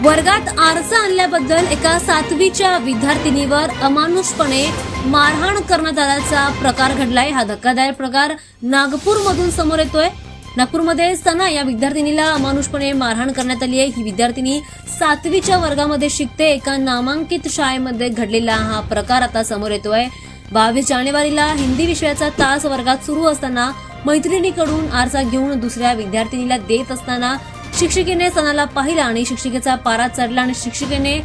वर्गात आरसा आणल्याबद्दल एका 7वीच्या विद्यार्थिनीवर अमानुषपणे मारहाण करण्यात आल्याचा प्रकार घडलाय। हा धक्कादायक प्रकार नागपूरमधून समोर येतोय। नागपूरमध्ये सना या विद्यार्थिनीला अमानुषपणे मारहाण करण्यात आली आहे। ही विद्यार्थिनी 7वीच्या वर्गामध्ये शिकते। एका नामांकित शाळेमध्ये घडलेला हा प्रकार आता समोर येतोय। 22 जानेवारीला हिंदी विषयाचा तास वर्गात सुरू असताना मैत्रिणीकडून आरसा घेऊन दुसऱ्या विद्यार्थिनीला देत असताना शिक्षिकेने सनाला पाहिलं आणि शिक्षिकेचा पारा चढला आणि शिक्षिकेने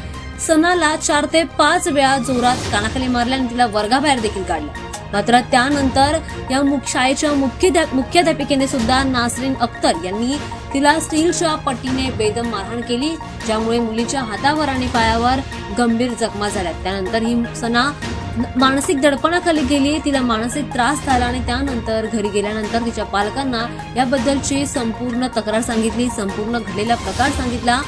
सनाला 4 ते 5 वेळा जोरात कानाखाली मारले आणि तिला वर्गाबाहेर देखील काढलं। मात्र त्यानंतर या शाळेच्या मुख्याध्यापिकेने सुद्धा नासरीन अख्तर यांनी तिला स्टीलच्या पट्टीने बेदम मारहाण केली, ज्यामुळे मुलीच्या हातावर आणि पायावर गंभीर जखमा झाल्या। त्यानंतर ही सना मानसिक दडपणाखाली गेली, तिला मानसिक त्रास झाला आणि त्यानंतर घरी गेल्यानंतर तिच्या पालकांना याबद्दलची संपूर्ण तक्रार सांगितली, संपूर्ण घडलेला प्रकार सांगितला।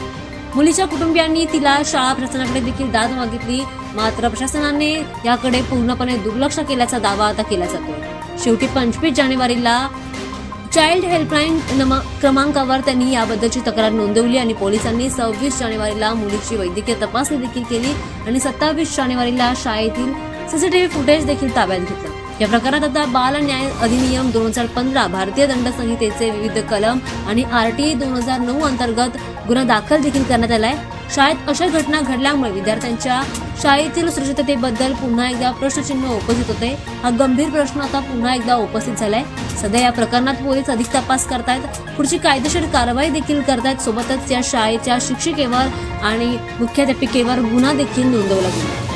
मुलीच्या कुटुंबियांनी तिला शाळा प्रशासनाकडे देखील दाद मागितली, मात्र प्रशासनाने याकडे पूर्णपणे दुर्लक्ष केल्याचा दावा आता केला जातोय। शेवटी 25 जानेवारीला चाइल्ड हेल्पलाईन क्रमांकावर त्यांनी याबद्दलची तक्रार नोंदवली आणि पोलिसांनी 26 जानेवारीला मुलीची वैद्यकीय तपासणी देखील केली आणि 27 जानेवारीला शाळेतील सीसीटीव्ही फुटेज देखील ताब्यात घेतलं। या प्रकारात आता बाल न्याय अधिनियम 2015, भारतीय दंड संहितेचे विविध कलम आणि आरटीआय 2009 अंतर्गत गुन्हा दाखल देखील करण्यात आलाय। शाळेत अशा घटना घडल्यामुळे विद्यार्थ्यांच्या शाळेतील सुरक्षिततेबद्दल पुन्हा एकदा प्रश्नचिन्ह उपस्थित होते। हा गंभीर प्रश्न आता पुन्हा एकदा उपस्थित झालाय। सध्या या प्रकरणात पोलीस अधिक तपास करतायत, पुढची कायदेशीर कारवाई देखील करतायत। सोबतच या शाळेच्या शिक्षिकेवर आणि मुख्याध्यापिकेवर गुन्हा देखील नोंदवला गेला।